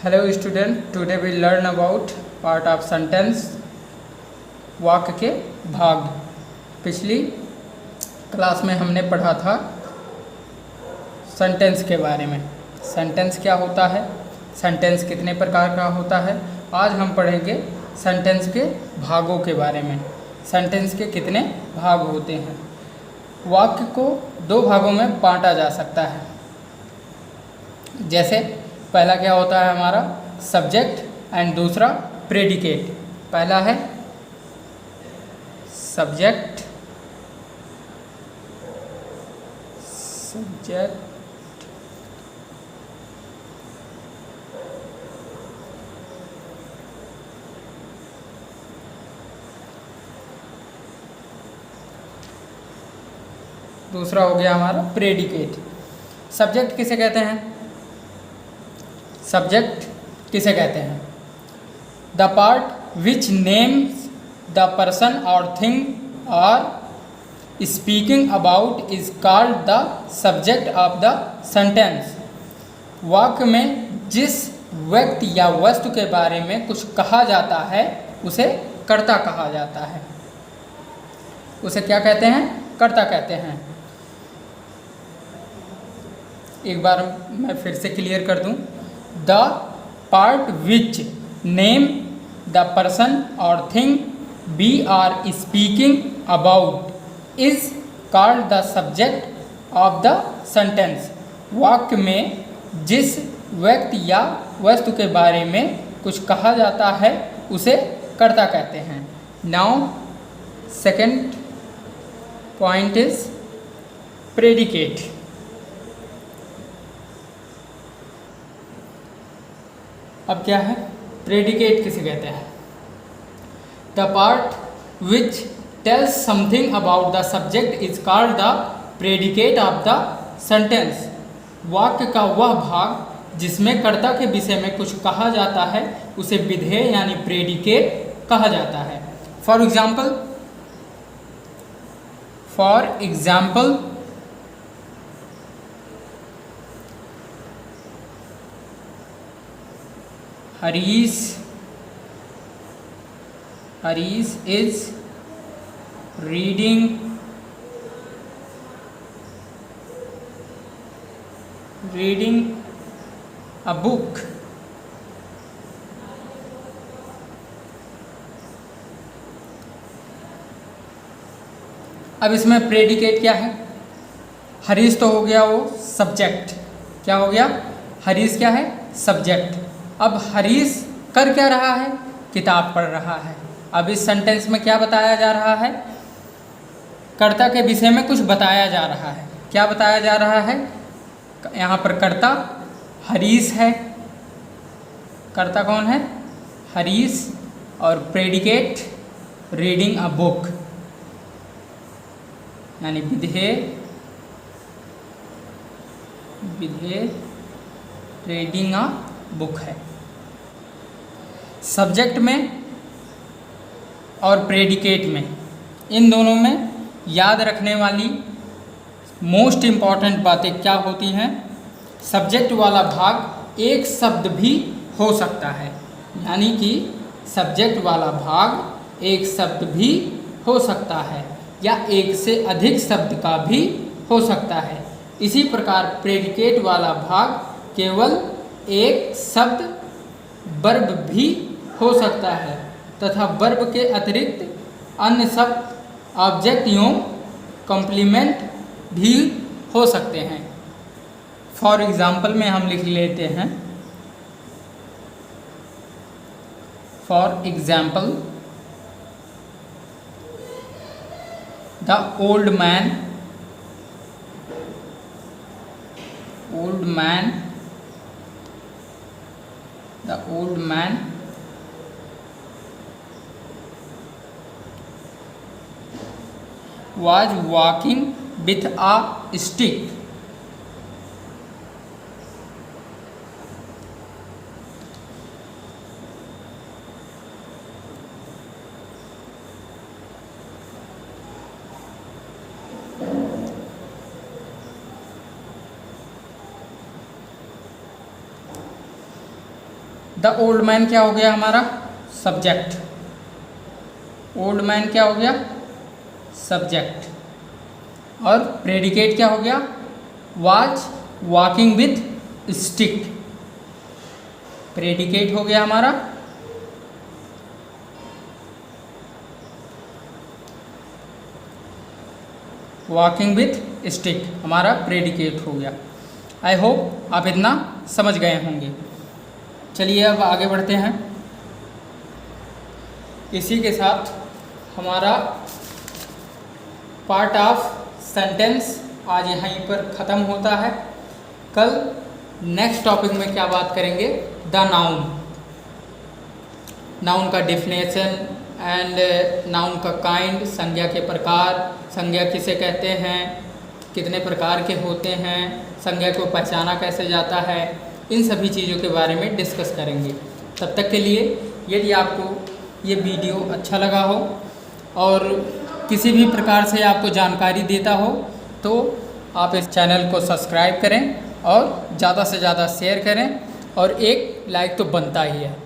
Hello student, today we learn about part of sentence, वाक्य के भाग। पिछली क्लास में हमने पढ़ा था सेंटेंस के बारे में। सेंटेंस क्या होता है, सेंटेंस कितने प्रकार का होता है। आज हम पढ़ेंगे सेंटेंस के भागों के बारे में। सेंटेंस के कितने भाग होते हैं। वाक्य को दो भागों में बांटा जा सकता है। जैसे पहला क्या होता है हमारा सब्जेक्ट एंड दूसरा प्रेडिकेट। पहला है सब्जेक्ट, दूसरा हो गया हमारा प्रेडिकेट। सब्जेक्ट किसे कहते हैं? सब्जेक्ट किसे कहते हैं? The part which names the person और थिंग और speaking about is called the subject of the sentence. वाक्य में जिस व्यक्ति या वस्तु के बारे में कुछ कहा जाता है उसे कर्ता कहा जाता है। उसे क्या कहते हैं? कर्ता कहते हैं। एक बार मैं फिर से क्लियर कर दूं। The part which name the person और thing we are speaking about is called the subject of the sentence. वाक्य में जिस व्यक्ति या वस्तु के बारे में कुछ कहा जाता है उसे कर्ता कहते हैं। Now second point is predicate. अब क्या है? प्रेडिकेट किसे कहते हैं? The part which tells something about the subject is called the predicate of the sentence. वाक्य का वह भाग जिसमें कर्ता के विषय में कुछ कहा जाता है उसे विधेय यानी प्रेडिकेट कहा जाता है। For example Harish is reading a book. अब इसमें प्रेडिकेट क्या है? हरीश तो हो गया वो सब्जेक्ट। क्या हो गया? हरीश क्या है? सब्जेक्ट। अब हरीश कर क्या रहा है? किताब पढ़ रहा है। अब इस सेंटेंस में क्या बताया जा रहा है? कर्ता के विषय में कुछ बताया जा रहा है। क्या बताया जा रहा है? यहाँ पर कर्ता हरीश है। कर्ता कौन है? हरीश। और प्रेडिकेट रीडिंग अ बुक यानी विधेय रीडिंग अ बुक है। सब्जेक्ट में और प्रेडिकेट में, इन दोनों में याद रखने वाली मोस्ट इम्पॉर्टेंट बातें क्या होती हैं? सब्जेक्ट वाला भाग एक शब्द भी हो सकता है, यानी कि सब्जेक्ट वाला भाग एक शब्द भी हो सकता है या एक से अधिक शब्द का भी हो सकता है। इसी प्रकार प्रेडिकेट वाला भाग केवल एक शब्द वर्ब भी हो सकता है तथा वर्ब के अतिरिक्त अन्य शब्द ऑब्जेक्ट एवं कॉम्प्लीमेंट भी हो सकते हैं। फॉर एग्जाम्पल में हम लिख लेते हैं। For example the old man was walking with a stick. The old man क्या हो गया हमारा? सब्जेक्ट। ओल्ड मैन क्या हो गया? सब्जेक्ट। और प्रेडिकेट क्या हो गया? Was walking with stick. Predicate हो गया हमारा वॉकिंग विथ स्टिक, हमारा प्रेडिकेट हो गया। आई होप आप इतना समझ गए होंगे। चलिए अब आगे बढ़ते हैं। इसी के साथ हमारा पार्ट ऑफ सेंटेंस आज यहीं पर ख़त्म होता है। कल नेक्स्ट टॉपिक में क्या बात करेंगे? The noun. नाउन का डिफिनेशन एंड नाउन का काइंड, संज्ञा के प्रकार, संज्ञा किसे कहते हैं, कितने प्रकार के होते हैं, संज्ञा को पहचाना कैसे जाता है, इन सभी चीज़ों के बारे में डिस्कस करेंगे। तब तक के लिए यदि आपको ये वीडियो अच्छा लगा हो और किसी भी प्रकार से आपको जानकारी देता हो तो आप इस चैनल को सब्सक्राइब करें और ज़्यादा से ज़्यादा शेयर करें और एक लाइक तो बनता ही है।